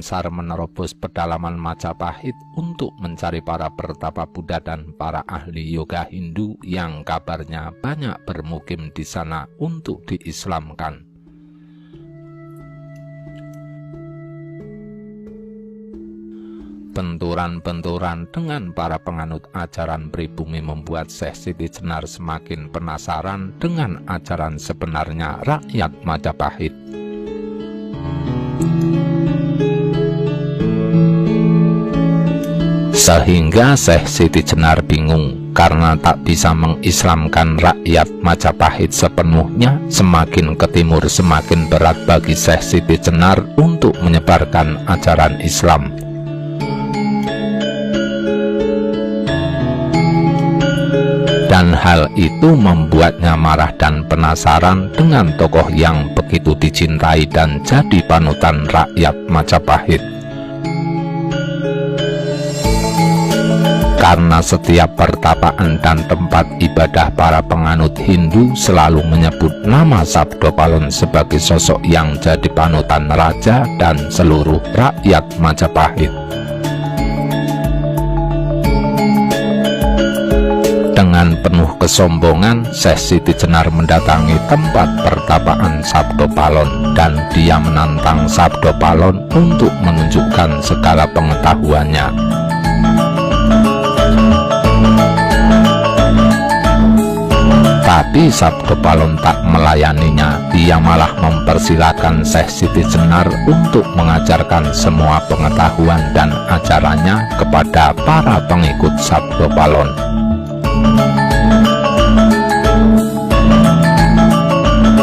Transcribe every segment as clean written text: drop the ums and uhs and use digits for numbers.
Ansar menerobos pedalaman Majapahit untuk mencari para pertapa Buddha dan para ahli yoga Hindu yang kabarnya banyak bermukim di sana untuk diislamkan. Benturan-benturan dengan para penganut ajaran pribumi membuat Syekh Siti Jenar semakin penasaran dengan ajaran sebenarnya rakyat Majapahit. Sehingga Syekh Siti Jenar bingung karena tak bisa mengislamkan rakyat Majapahit sepenuhnya. Semakin ke timur semakin berat bagi Syekh Siti Jenar untuk menyebarkan ajaran Islam. Dan hal itu membuatnya marah dan penasaran dengan tokoh yang begitu dicintai dan jadi panutan rakyat Majapahit. Karena setiap pertapaan dan tempat ibadah para penganut Hindu selalu menyebut nama Sabdo Palon sebagai sosok yang jadi panutan raja dan seluruh rakyat Majapahit. Dengan penuh kesombongan, Syekh Siti Jenar mendatangi tempat pertapaan Sabdo Palon dan dia menantang Sabdo Palon untuk menunjukkan segala pengetahuannya. Tapi Sabdo Palon tak melayaninya, dia malah mempersilahkan Syekh Siti Jenar untuk mengajarkan semua pengetahuan dan ajarannya kepada para pengikut Sabdo Palon.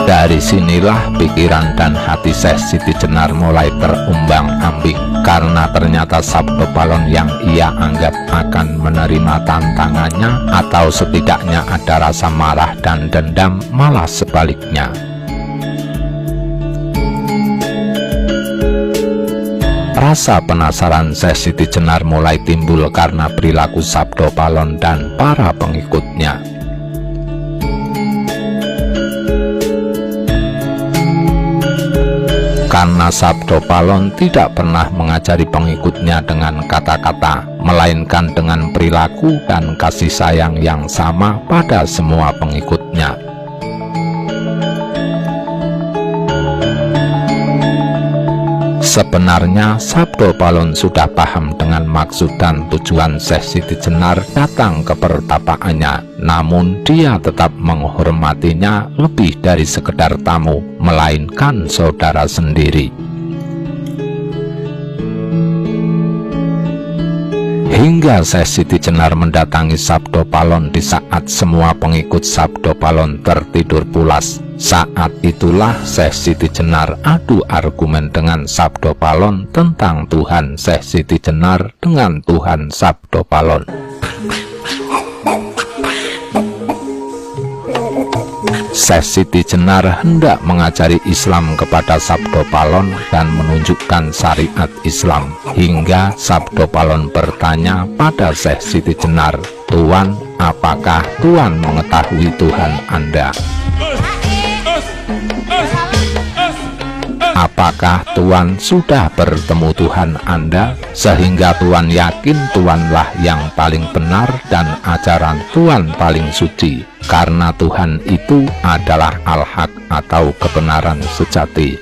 Dari sinilah pikiran dan hati Syekh Siti Jenar mulai terumbang-ambing, karena ternyata Sabdo Palon yang ia anggap akan menerima tantangannya atau setidaknya ada rasa marah dan dendam, malah sebaliknya. Rasa penasaran Syekh Siti Jenar mulai timbul karena perilaku Sabdo Palon dan para pengikutnya. Karena Sabdo Palon tidak pernah mengajari pengikutnya dengan kata-kata, melainkan dengan perilaku dan kasih sayang yang sama pada semua pengikutnya. Sebenarnya Sabdo Palon sudah paham dengan maksud dan tujuan Syekh Siti Jenar datang ke pertapaannya, namun dia tetap menghormatinya lebih dari sekedar tamu, melainkan saudara sendiri. Hingga Syekh Siti Jenar mendatangi Sabdo Palon di saat semua pengikut Sabdo Palon tertidur pulas. Saat itulah Syekh Siti Jenar adu argumen dengan Sabdo Palon tentang Tuhan Syekh Siti Jenar dengan Tuhan Sabdo Palon. Syekh Siti Jenar hendak mengajari Islam kepada Sabdo Palon dan menunjukkan syariat Islam, hingga Sabdo Palon bertanya pada Syekh Siti Jenar, "Tuan, apakah Tuan mengetahui Tuhan Anda? Apakah Tuan sudah bertemu Tuhan Anda sehingga Tuan yakin Tuanlah yang paling benar dan ajaran Tuan paling suci, karena Tuhan itu adalah al-haq atau kebenaran sejati?"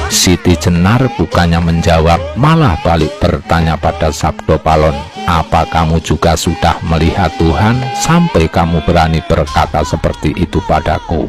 Siti Jenar bukannya menjawab, malah balik bertanya pada Sabdo Palon, "Apa kamu juga sudah melihat Tuhan sampai kamu berani berkata seperti itu padaku?"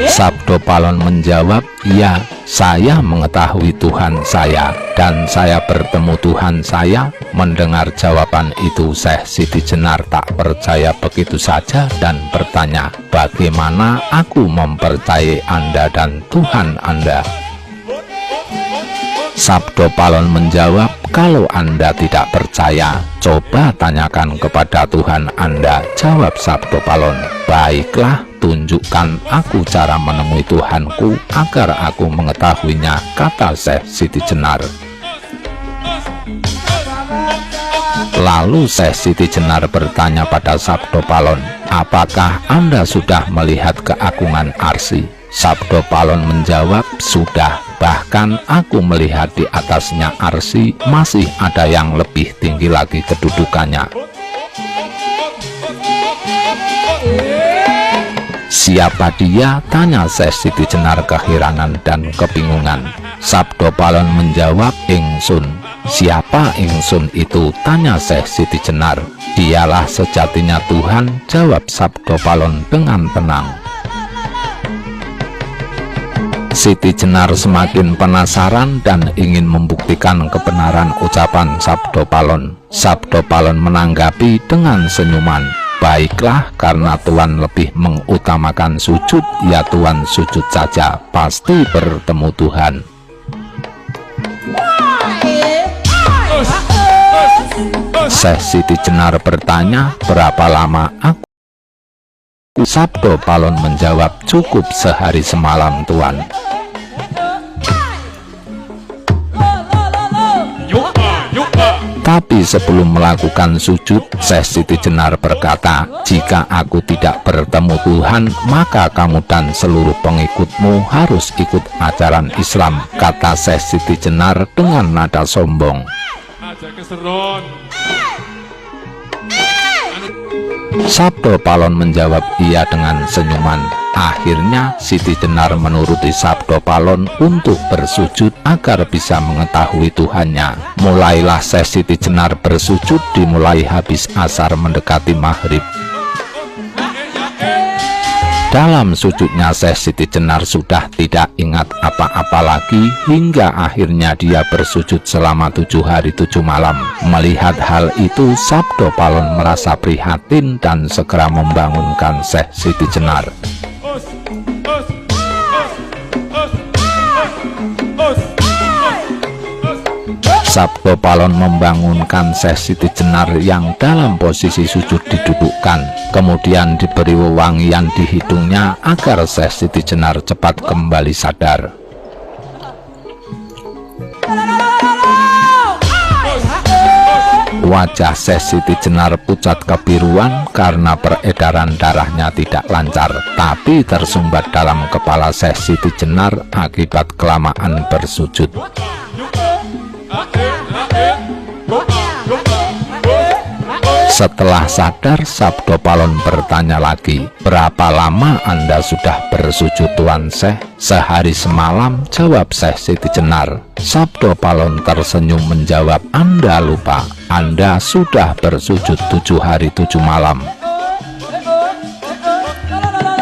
Sabdo Palon menjawab, "Ya, saya mengetahui Tuhan saya dan saya bertemu Tuhan saya." Mendengar jawaban itu, Syekh Siti Jenar tak percaya begitu saja dan bertanya, "Bagaimana aku mempercayai Anda dan Tuhan Anda?" Sabdo Palon menjawab, "Kalau Anda tidak percaya, coba tanyakan kepada Tuhan Anda." Jawab Sabdo Palon, "Baiklah, tunjukkan aku cara menemui Tuhanku agar aku mengetahuinya," kata Syekh Siti Jenar. Lalu Syekh Siti Jenar bertanya pada Sabdo Palon, apakah Anda sudah melihat keagungan Arsy? Sabdo Palon menjawab, sudah, bahkan aku melihat di atasnya Arsy masih ada yang lebih tinggi lagi kedudukannya. Siapa dia? Tanya Syekh Siti Jenar keheranan dan kebingungan. Sabdo Palon menjawab, Ingsun. Siapa Ingsun itu? Tanya Syekh Siti Jenar. Dialah sejatinya Tuhan, jawab Sabdo Palon dengan tenang. Siti Jenar semakin penasaran dan ingin membuktikan kebenaran ucapan Sabdo Palon. Sabdo Palon menanggapi dengan senyuman, baiklah, karena Tuhan lebih mengutamakan sujud, ya Tuhan sujud saja, pasti bertemu Tuhan. Syekh Siti Jenar bertanya, berapa lama aku? Sabdo Palon menjawab, cukup sehari semalam Tuhan. Tapi sebelum melakukan sujud, Syekh Siti Jenar berkata, jika aku tidak bertemu Tuhan, maka kamu dan seluruh pengikutmu harus ikut ajaran Islam, kata Syekh Siti Jenar dengan nada sombong. Sabdo Palon menjawab iya dengan senyuman. Akhirnya Siti Jenar menuruti Sabdo Palon untuk bersujud agar bisa mengetahui Tuhannya. Mulailah Syekh Siti Jenar bersujud dimulai habis asar mendekati maghrib. Dalam sujudnya Syekh Siti Jenar sudah tidak ingat apa-apa lagi, hingga akhirnya dia bersujud selama 7 hari 7 malam. Melihat hal itu, Sabdo Palon merasa prihatin dan segera membangunkan Syekh Siti Jenar. Sabdo Palon membangunkan Syekh Siti Jenar yang dalam posisi sujud didudukkan, kemudian diberi wewangian di hidungnya agar Syekh Siti Jenar cepat kembali sadar. Wajah Syekh Siti Jenar pucat kebiruan karena peredaran darahnya tidak lancar, tapi tersumbat dalam kepala Syekh Siti Jenar akibat kelamaan bersujud. Setelah sadar, Sabdo Palon bertanya lagi, berapa lama Anda sudah bersujud Tuan Syekh? Sehari semalam, jawab Syekh Siti Jenar. Sabdo Palon tersenyum menjawab, Anda lupa, Anda sudah bersujud 7 hari 7 malam.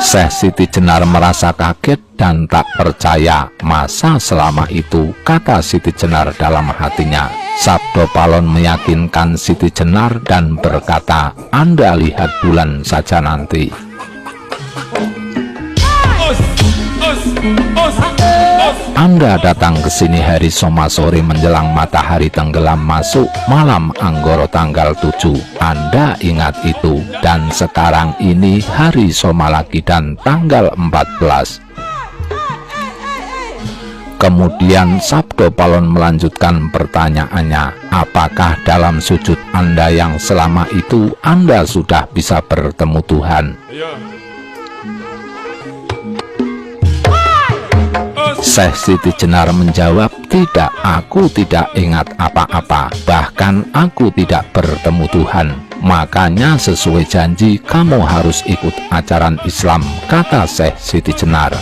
Syekh Siti Jenar merasa kaget dan tak percaya. Masa selama itu, kata Siti Jenar dalam hatinya. Sabdo Palon meyakinkan Siti Jenar dan berkata, Anda lihat bulan saja nanti. Anda datang ke sini hari Soma sore menjelang matahari tenggelam masuk malam Anggoro tanggal 7. Anda ingat itu, dan sekarang ini hari Soma lagi dan tanggal 14. Kemudian Sabdo Palon melanjutkan pertanyaannya, apakah dalam sujud Anda yang selama itu Anda sudah bisa bertemu Tuhan? Syekh Siti Jenar menjawab, tidak, aku tidak ingat apa-apa, bahkan aku tidak bertemu Tuhan. Makanya sesuai janji kamu harus ikut ajaran Islam, kata Syekh Siti Jenar.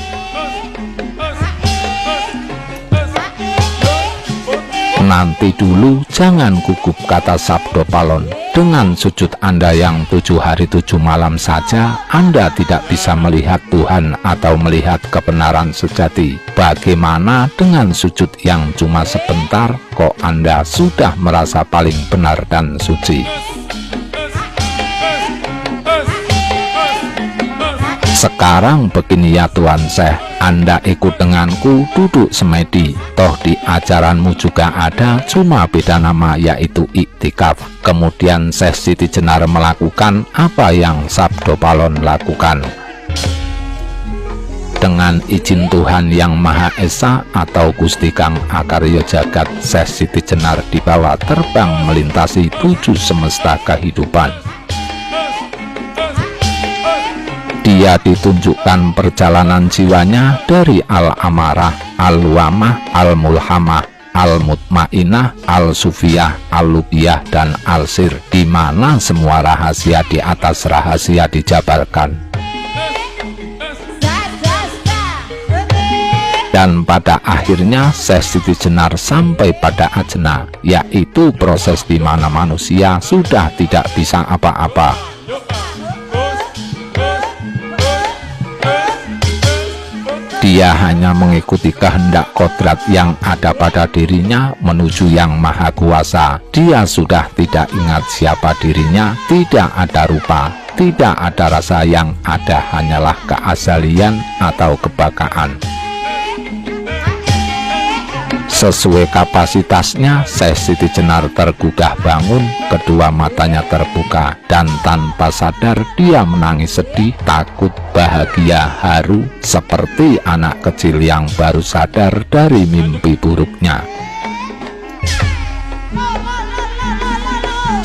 Nanti dulu, jangan gugup, kata Sabdo Palon. Dengan sujud Anda yang 7 hari 7 malam saja, Anda tidak bisa melihat Tuhan atau melihat kebenaran sejati. Bagaimana dengan sujud yang cuma sebentar, kok Anda sudah merasa paling benar dan suci? Sekarang begini ya Tuan Syekh, Anda ikut denganku duduk semedi. Toh di ajaranmu juga ada, cuma beda nama yaitu iktikaf. Kemudian Syekh Siti Jenar melakukan apa yang Sabdo Palon lakukan. Dengan izin Tuhan Yang Maha Esa atau Gusti Kang Akarya Jagat, Syekh Siti Jenar dibawa terbang melintasi 7 semesta kehidupan. Dia ditunjukkan perjalanan jiwanya dari Al-Amarah, Al-Luamah, Al-Mulhamah, Al-Mutmainah, Al-Sufiyah, Al-Lubiyah, dan Al-Sir, di mana semua rahasia di atas rahasia dijabarkan. Dan pada akhirnya Syekh Siti Jenar sampai pada ajna, yaitu proses di mana manusia sudah tidak bisa apa-apa. Dia hanya mengikuti kehendak kodrat yang ada pada dirinya menuju Yang Maha Kuasa. Dia sudah tidak ingat siapa dirinya, tidak ada rupa, tidak ada rasa, yang ada hanyalah keasalian atau kebakaan. Sesuai kapasitasnya, Syekh Siti Jenar tergugah bangun, kedua matanya terbuka, dan tanpa sadar dia menangis sedih, takut, bahagia, haru, seperti anak kecil yang baru sadar dari mimpi buruknya.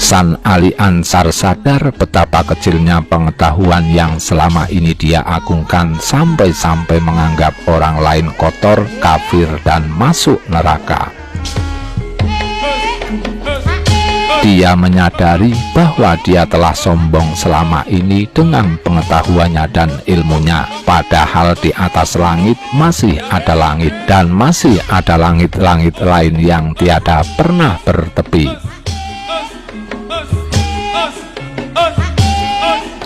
San Ali Ansar sadar betapa kecilnya pengetahuan yang selama ini dia agungkan, sampai-sampai menganggap orang lain kotor, kafir, dan masuk neraka. Dia menyadari bahwa dia telah sombong selama ini dengan pengetahuannya dan ilmunya, padahal di atas langit masih ada langit, dan masih ada langit-langit lain yang tiada pernah bertepi.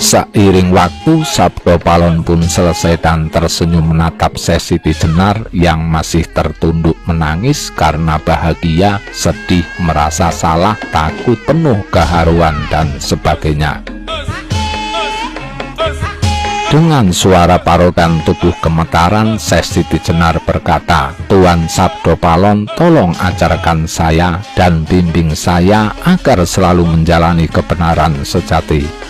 Seiring waktu, Sabdo Palon pun selesai dan tersenyum menatap Syekh Siti Jenar yang masih tertunduk menangis karena bahagia, sedih, merasa salah, takut, penuh keharuan, dan sebagainya. Dengan suara parokan tubuh gemetaran, Syekh Siti Jenar berkata, "Tuan Sabdo Palon, tolong ajarkan saya dan bimbing saya agar selalu menjalani kebenaran sejati."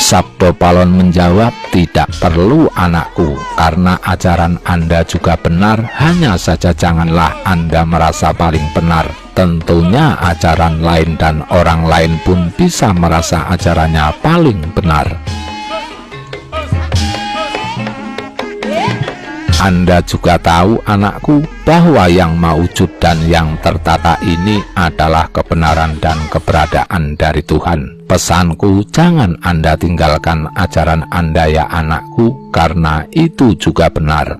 Sabdo Palon menjawab, "Tidak perlu anakku, karena ajaran Anda juga benar, hanya saja janganlah Anda merasa paling benar. Tentunya ajaran lain dan orang lain pun bisa merasa ajarannya paling benar. Anda juga tahu, anakku, bahwa yang mawujud dan yang tertata ini adalah kebenaran dan keberadaan dari Tuhan. Pesanku, jangan Anda tinggalkan ajaran Anda ya anakku, karena itu juga benar."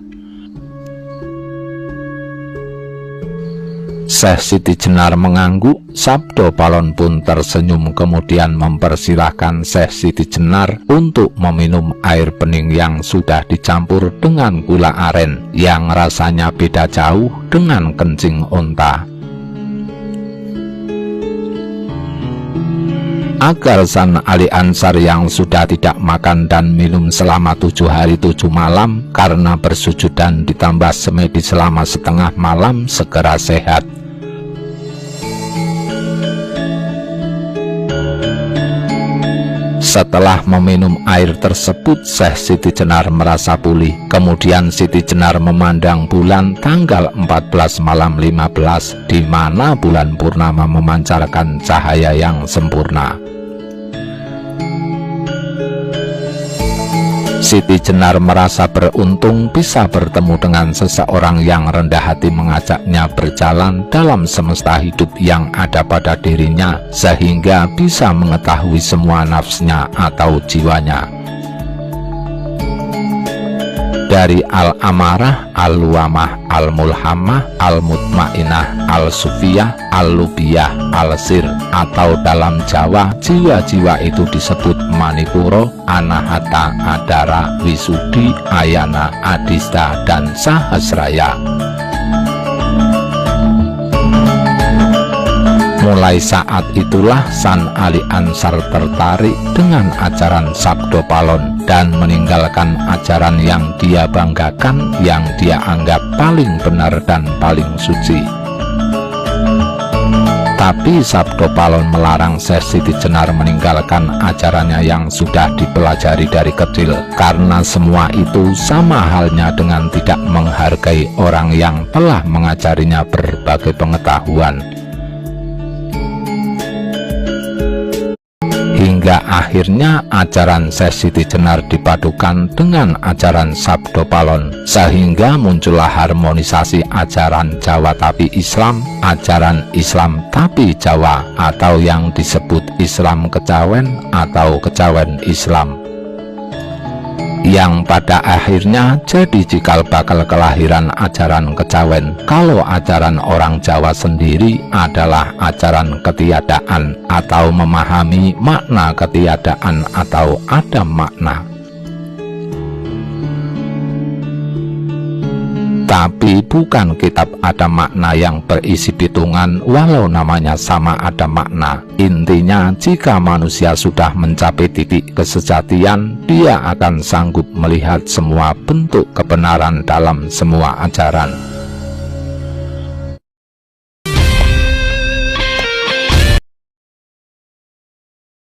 Syekh Siti Jenar mengangguk. Sabdo Palon pun tersenyum, kemudian mempersilahkan Syekh Siti Jenar untuk meminum air bening yang sudah dicampur dengan gula aren yang rasanya beda jauh dengan kencing unta. Agar San Ali Ansar yang sudah tidak makan dan minum selama 7 hari 7 malam karena bersujud dan ditambah semedi selama setengah malam segera sehat. Setelah meminum air tersebut, Syekh Siti Jenar merasa pulih. Kemudian Siti Jenar memandang bulan tanggal 14 malam 15, di mana bulan purnama memancarkan cahaya yang sempurna. Siti Jenar merasa beruntung bisa bertemu dengan seseorang yang rendah hati mengajaknya berjalan dalam semesta hidup yang ada pada dirinya, sehingga bisa mengetahui semua nafsnya atau jiwanya. Dari Al-Amarah, Al-Luamah, Al-Mulhamah, Al-Mutmainah, Al-Sufiyah, Al-Lubiyah, Al-Sir, atau dalam Jawa jiwa-jiwa itu disebut Manipuro, Anahata, Adara, Wisudi, Ayana, Adista, dan Sahasraya. Mulai saat itulah San Ali Ansar tertarik dengan ajaran Sabdo Palon dan meninggalkan ajaran yang dia banggakan, yang dia anggap paling benar dan paling suci. Tapi Sabdo Palon melarang Syekh Siti Jenar meninggalkan ajarannya yang sudah dipelajari dari kecil, karena semua itu sama halnya dengan tidak menghargai orang yang telah mengajarinya berbagai pengetahuan. Hingga akhirnya ajaran Syekh Siti Jenar dipadukan dengan ajaran Sabdo Palon, sehingga muncullah harmonisasi ajaran Jawa tapi Islam, ajaran Islam tapi Jawa, atau yang disebut Islam Kejawen atau Kejawen Islam, yang pada akhirnya jadi cikal bakal kelahiran ajaran kejawen. Kalau ajaran orang Jawa sendiri adalah ajaran ketiadaan, atau memahami makna ketiadaan atau ada makna. Tapi bukan kitab ada makna yang berisi pitungan, walau namanya sama ada makna. Intinya, jika manusia sudah mencapai titik kesejatian, dia akan sanggup melihat semua bentuk kebenaran dalam semua ajaran.